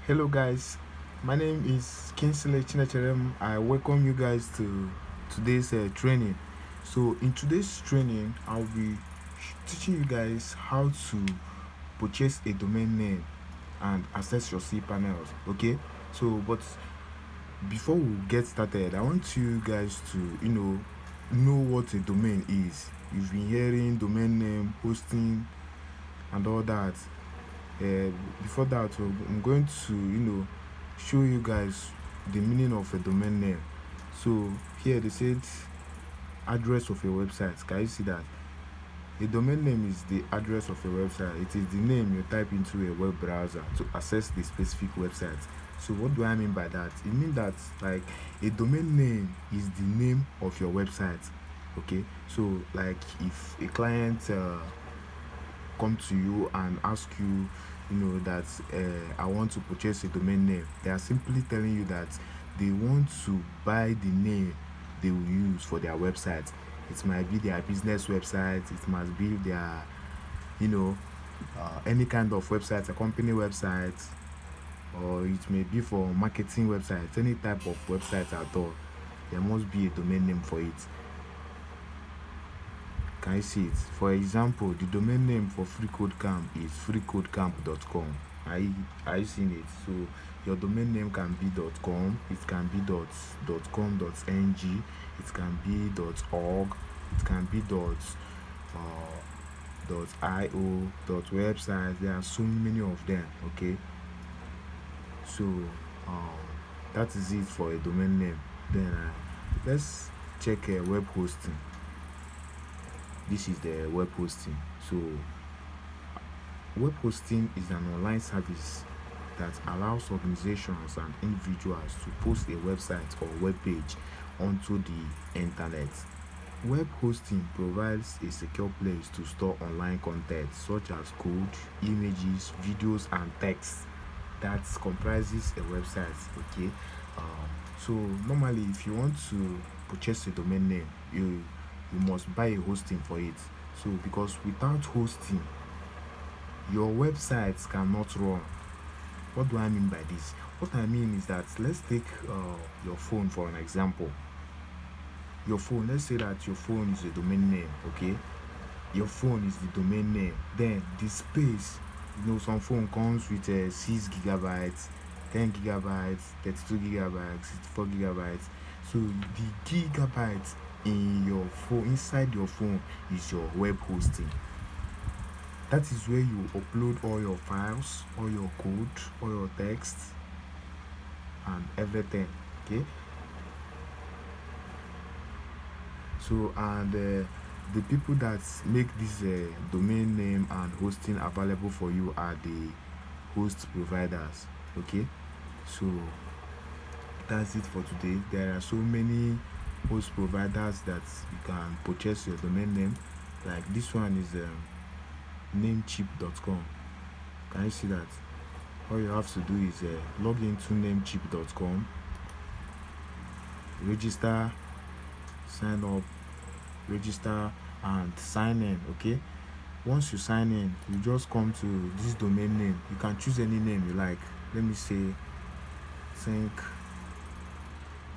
Hello guys, my name is Kinsley Chinecherem. I welcome you guys to today's training. So in today's training, I'll be teaching you guys how to purchase a domain name and access your cPanels. Okay, so but before we get started, I want you guys to know what a domain is. You've been hearing domain name, hosting, and all that. uh, Before that, I'm going to show you guys the meaning of a domain name. So here they said address of a website. Can you see that? A domain name is the address of a website. It is the name you type into a web browser to access the specific website. So what do I mean by that? It means that like a domain name is the name of your website. Okay, so like if a client come to you and ask you, that I want to purchase a domain name, they are simply telling you that they want to buy the name they will use for their website. It might be their business website, it must be their, you know, any kind of website, a company website, or it may be for marketing websites, any type of website at all. There must be a domain name for it. Can you see it? For example, the domain name for freecodecamp is freecodecamp.com. Are you seeing it? So your domain name can be .com, it can be .com.ng, it can be .org, it can be .io, .website. There are so many of them. Okay, so um, that is it for a domain name. Then let's check web hosting. This is the web hosting. So web hosting is an online service that allows organizations and individuals to post a website or web page onto the internet. Web hosting provides a secure place to store online content such as code, images, videos, and text that comprises a website. Okay, so normally, if you want to purchase a domain name, you must buy a hosting for it. So because without hosting, your websites cannot run. What do I mean by this? What I mean is that let's take your phone for an example. Your phone, let's say that your phone is a domain name. Okay, your phone is the domain name. Then the space, some phone comes with 6 GB, 10 GB, 32 GB, 64 GB. So the gigabytes in your phone, inside your phone, is your web hosting. That is where you upload all your files, all your code, all your text, and everything. Okay, so and the people that make this domain name and hosting available for you are the host providers. Okay, so that's it for today. There are so many host providers that you can purchase your domain name. Like this one is namecheap.com. Can you see that? All you have to do is log into namecheap.com, register, sign up, register, and sign in. Okay, once you sign in, you just come to this domain name. You can choose any name you like. Let me say think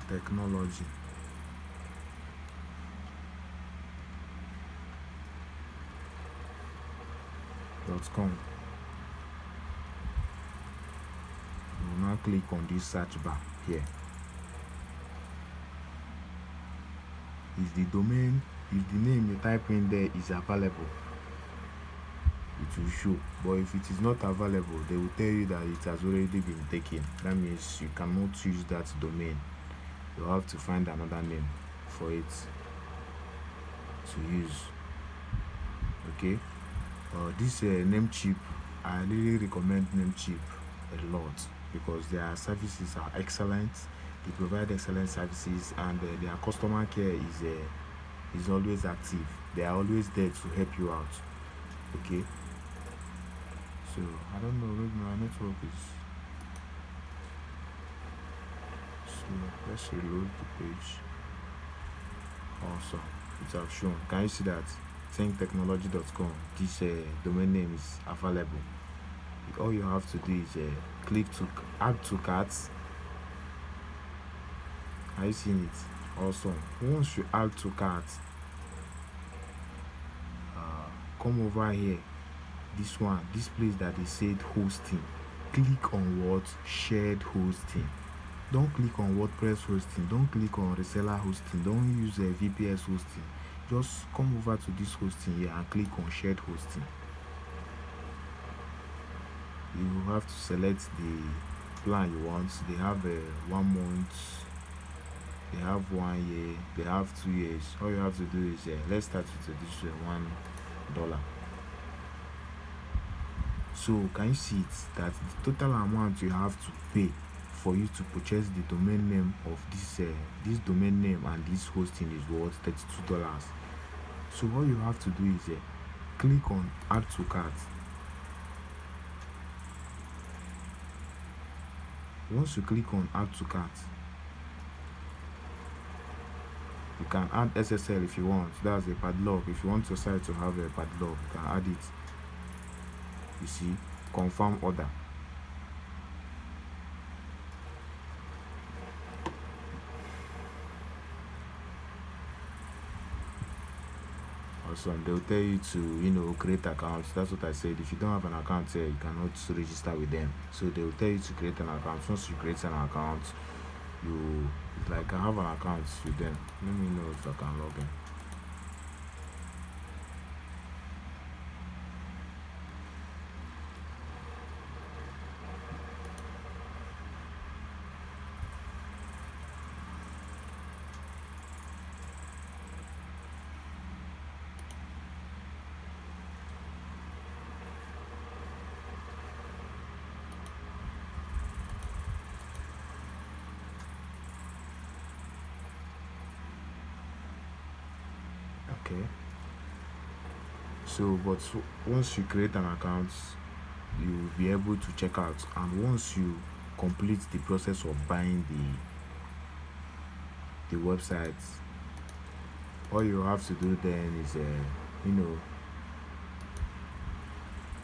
technology. .com. You will now click on this search bar here. If the domain, if the name you type in there is available, it will show. But if it is not available, they will tell you that it has already been taken. That means you cannot use that domain. You have to find another name for it to use. Okay, this Namecheap, I really recommend Namecheap a lot because their services are excellent. They provide excellent services, and their customer care is always active. They are always there to help you out. Okay, so I don't know, maybe my network is slow. Let's reload the page. Also, it has shown. Can you see that? Thinktechnology.com. This domain name is available. all you have to do is click to add to carts. Are you seeing it? Awesome. Once you add to carts, come over here, this place that they said hosting, click on what? Shared hosting. Don't click on WordPress hosting, don't click on reseller hosting, don't use a VPS hosting. Just come over to this hosting here and click on shared hosting. You have to select the plan you want. They have a 1 month, they have 1 year, they have 2 years. All you have to do is let's start with this $1. So can you see it, that the total amount you have to pay for you to purchase the domain name of this domain name and this hosting is worth $32. So all you have to do is click on add to cart. Once you click on add to cart, you can add SSL if you want. That's a padlock. If you want your site to have a padlock, you can add it. You see, confirm order. Awesome. They'll tell you to create accounts. That's what I said. If you don't have an account here, you cannot register with them. So they'll tell you to create an account. Once you create an account, I have an account with them. Let me know if I can log in. Okay, so but once you create an account, you'll be able to check out, and once you complete the process of buying the website, all you have to do then is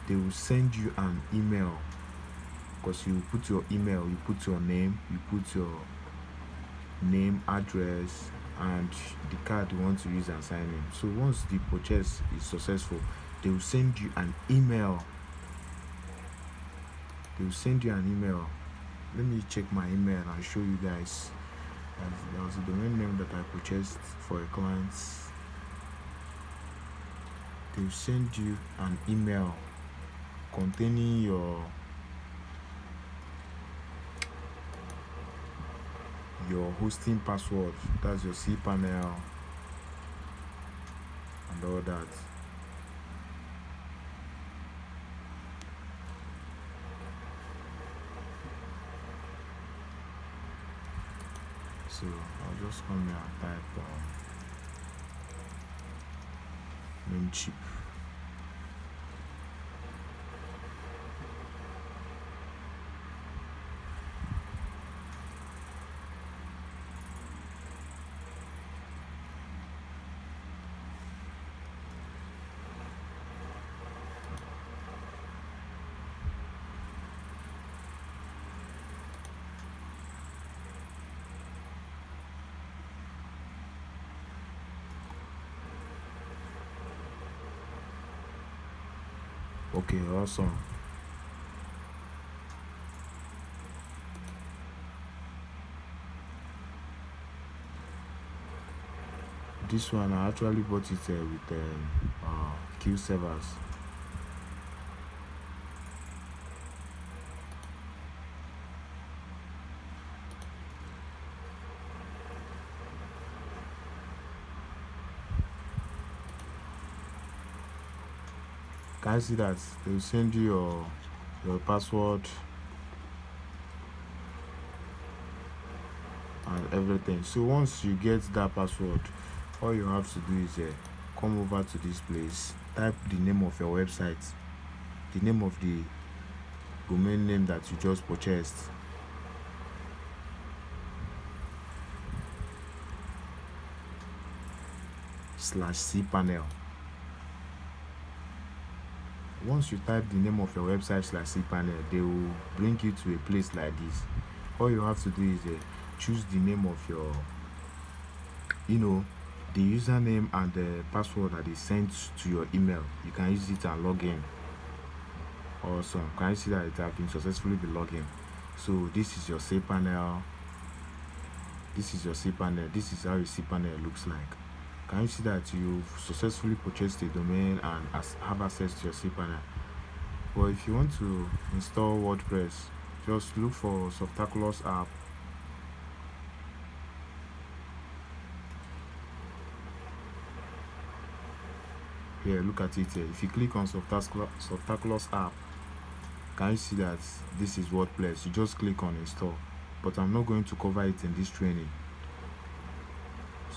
they will send you an email, because you put your email, you put your name, address, and the card you want to use and sign in. So once the purchase is successful, they will send you an email. Let me check my email and show you guys. There was a domain name that I purchased for a client. They will send you an email containing your hosting password. That's your CPANEL and all that. So I'll just come here and type name chip. Okay, awesome. This one I actually bought it with Q servers. Can you see that? They will send you your password and everything. So once you get that password, all you have to do is come over to this place, type the name of your website, the name of the domain name that you just purchased, /cPanel. once you type the name of your website like CPANEL, they will bring you to a place like this. All you have to do is choose the name of your, the username and the password that is sent to your email. You can use it and log in. Awesome. Can you see that it has been successfully logged in? So this is your CPANEL. This is your CPANEL. This is how your CPANEL looks like. Can you see that you've successfully purchased a domain and have access to your CPANEL? But if you want to install WordPress, just look for Softaculous app. Here, look at it here. If you click on Softaculous app, can you see that this is WordPress? You just click on install. But I'm not going to cover it in this training.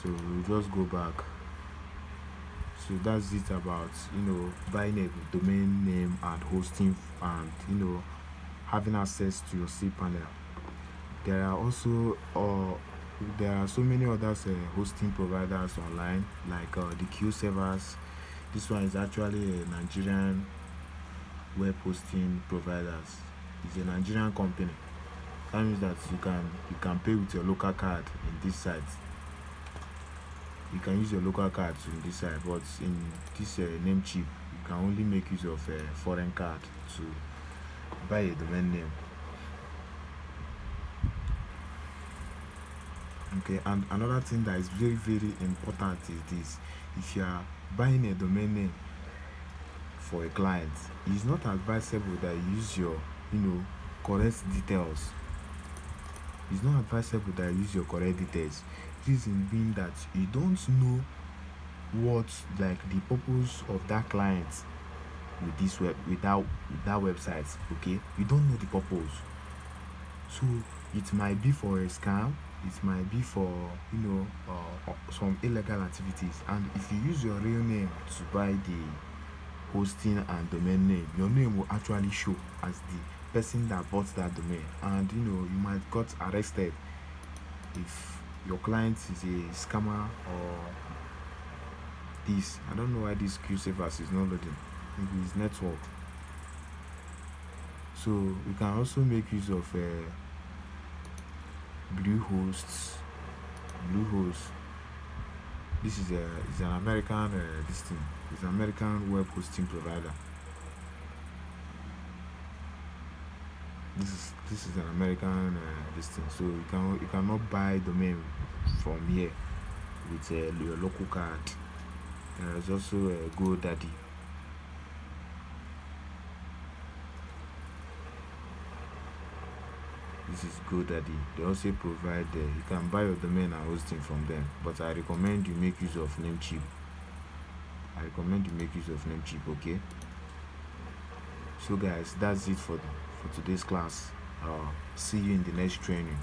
So we'll just go back. So that's it about buying a domain name and hosting and having access to your CPANEL. There are also there are so many other hosting providers online, like the Q servers. This one is actually a Nigerian web hosting providers. It's a Nigerian company. That means that you can pay with your local card in this site. You can use your local cards in this site, but in this Namecheap, you can only make use of a foreign card to buy a domain name. Okay, and another thing that is very, very important is this: if you are buying a domain name for a client, it's not advisable that you use your correct details. It's not advisable that you use your correct details. Reason being that you don't know what the purpose of that client with this that website. Okay, you don't know the purpose, so it might be for a scam, it might be for some illegal activities. And if you use your real name to buy the hosting and domain name, your name will actually show as the person that bought that domain, and you might got arrested if your client is a scammer or this. I don't know why this Q servers is not loading. Maybe it's network. So we can also make use of Bluehost. This is an American It's an American web hosting provider. This is an American so you cannot buy domain from here with your local card. There is also GoDaddy. This is GoDaddy. They also provide you can buy your domain and hosting from them, but I recommend you make use of Namecheap. Okay. So guys, that's it for today's class. See you in the next training.